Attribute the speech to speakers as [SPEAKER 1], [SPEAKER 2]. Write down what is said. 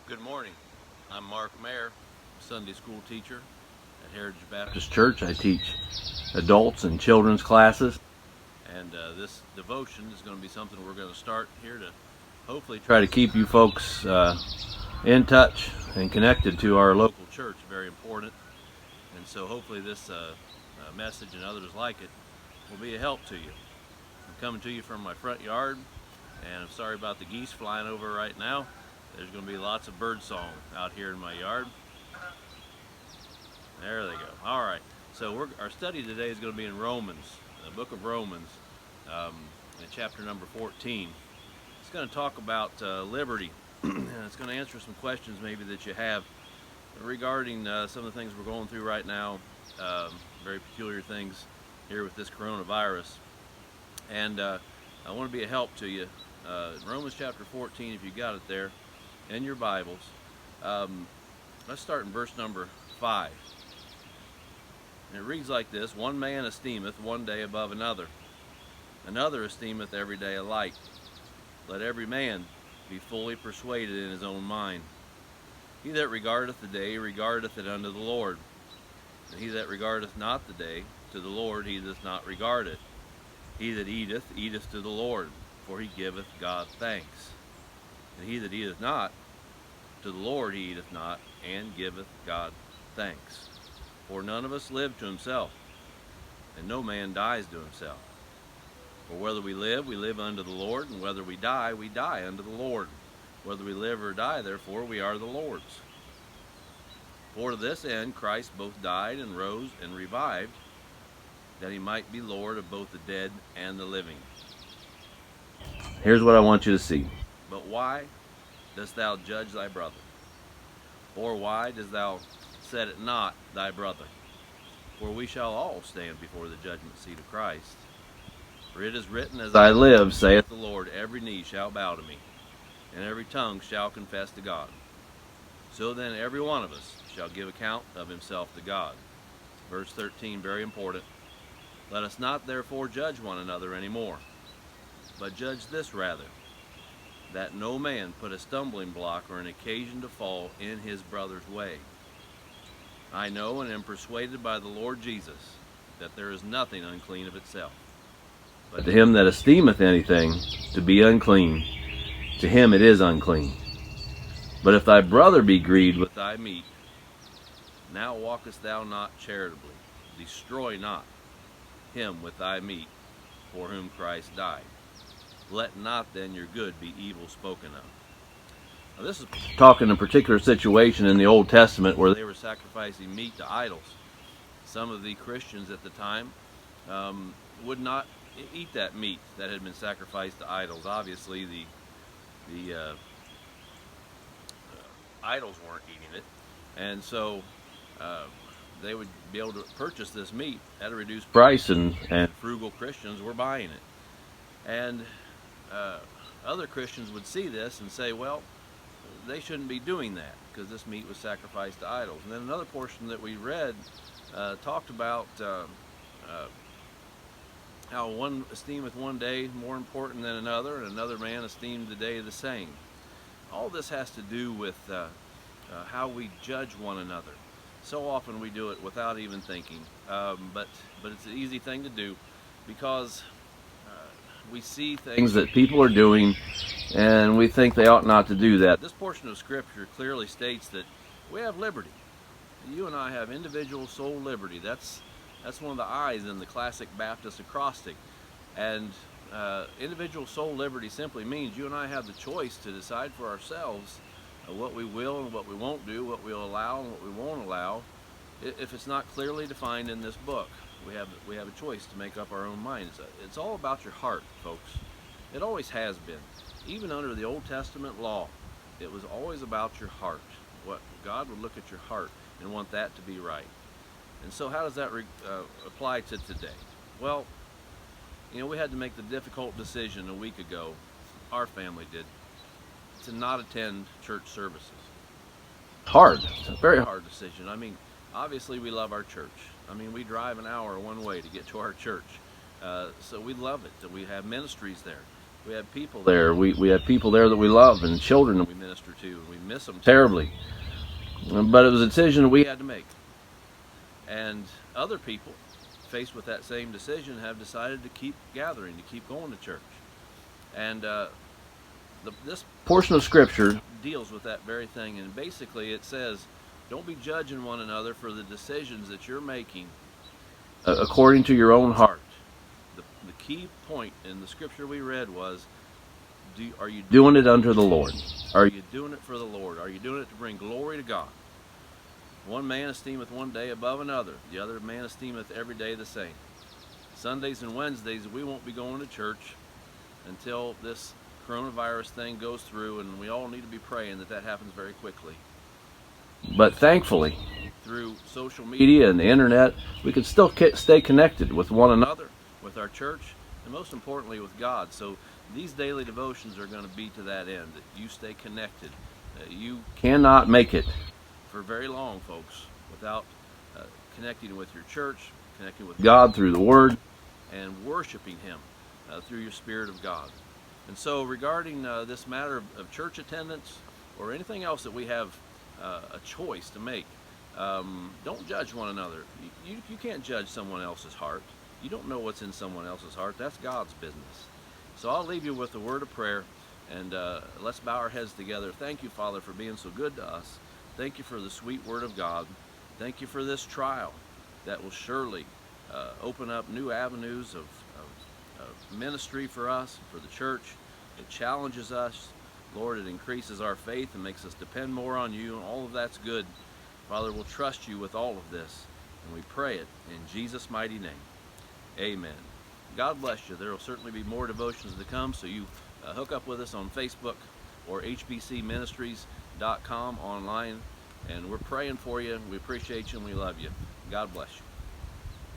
[SPEAKER 1] Good morning. I'm Mark Maier, Sunday school teacher at Heritage Baptist Church. I teach adults and children's classes, and this devotion is going to be something we're going to start here to hopefully try to keep you folks in touch and connected to our local church. Very important, and so hopefully this message and others like it will be a help to you. I'm coming to you from my front yard, and I'm sorry about the geese flying over right now. There's going to be lots of bird song out here in my yard. There they go. All right. So our study today is going to be in Romans, the book of Romans, in chapter number 14. It's going to talk about liberty, and it's going to answer some questions maybe that you have regarding some of the things we're going through right now, very peculiar things here with this coronavirus. And I want to be a help to you. Romans chapter 14, if you got it there in your Bibles. Let's start in verse number 5. And it reads like this: One man esteemeth one day above another, another esteemeth every day alike. Let every man be fully persuaded in his own mind. He that regardeth the day regardeth it unto the Lord, and he that regardeth not the day to the Lord he doth not regard it. He that eateth, eateth to the Lord, for he giveth God thanks. And he that eateth not, to the Lord he eateth not, and giveth God thanks. For none of us live to himself, and no man dies to himself. For whether we live unto the Lord, and whether we die unto the Lord. Whether we live or die, therefore, we are the Lord's. For to this end Christ both died and rose and revived, that he might be Lord of both the dead and the living. Here's what I want you to see. But why dost thou judge thy brother? Or why dost thou set it not thy brother? For we shall all stand before the judgment seat of Christ. For it is written, As I live, saith the Lord, every knee shall bow to me, and every tongue shall confess to God. So then every one of us shall give account of himself to God. Verse 13, very important. Let us not therefore judge one another any more, but judge this rather, that no man put a stumbling block or an occasion to fall in his brother's way. I know and am persuaded by the Lord Jesus that there is nothing unclean of itself. But to him that esteemeth anything to be unclean, to him it is unclean. But if thy brother be grieved with thy meat, now walkest thou not charitably. Destroy not him with thy meat, for whom Christ died. Let not then your good be evil spoken of. Now this is talking a particular situation in the Old Testament where they were sacrificing meat to idols. Some of the Christians at the time would not eat that meat that had been sacrificed to idols. Obviously, the idols weren't eating it, and so they would be able to purchase this meat at a reduced price, and frugal Christians were buying it. And other Christians would see this and say, well, they shouldn't be doing that because this meat was sacrificed to idols. And then another portion that we read talked about how one esteemeth one day more important than another, and another man esteemed the day the same. All this has to do with how we judge one another. So often we do it without even thinking, but it's an easy thing to do because we see things that people are doing and we think they ought not to do that. This portion of Scripture clearly states that we have liberty. You and I have individual soul liberty. That's one of the I's in the classic Baptist acrostic. And individual soul liberty simply means you and I have the choice to decide for ourselves what we will and what we won't do, what we'll allow and what we won't allow, if it's not clearly defined in this book. We have a choice to make up our own minds. It's all about your heart, folks. It always has been. Even under the Old Testament law, it was always about your heart. What God would look at your heart and want that to be right. And so how does that apply to today? Well, we had to make the difficult decision a week ago, our family did, to not attend church services. Hard. It's a very hard decision. I mean, obviously we love our church. I mean, we drive an hour one way to get to our church. So we love it. We have ministries there. We have people there. We have people there that we love and children that we minister to and we miss them terribly. But it was a decision we had to make. And other people, faced with that same decision, have decided to keep gathering, to keep going to church. And this portion of Scripture deals with that very thing. And basically it says, don't be judging one another for the decisions that you're making according to your own heart. The key point in the Scripture we read was, are you doing it unto the Lord? Are you doing it for the Lord? Are you doing it to bring glory to God? One man esteemeth one day above another. The other man esteemeth every day the same. Sundays and Wednesdays, we won't be going to church until this coronavirus thing goes through, and we all need to be praying that happens very quickly. But thankfully, through social media and the internet, we can still stay connected with one another, with our church, and most importantly with God. So these daily devotions are going to be to that end, that you stay connected. You cannot make it for very long, folks, without connecting with your church, connecting with God through the Word, and worshiping Him through your Spirit of God. And so regarding this matter of church attendance or anything else that we have a choice to make, don't judge one another. You can't judge someone else's heart. You don't know what's in someone else's heart. That's God's business. So I'll leave you with a word of prayer, and let's bow our heads together. Thank you, Father, for being so good to us. Thank you for the sweet Word of God. Thank you for this trial that will surely open up new avenues of ministry for us, for the church. It challenges us. Lord, it increases our faith and makes us depend more on you, and all of that's good. Father, we'll trust you with all of this, and we pray it in Jesus' mighty name. Amen. God bless you. There will certainly be more devotions to come, so you hook up with us on Facebook or hbcministries.com online, and we're praying for you. We appreciate you and we love you. God bless you.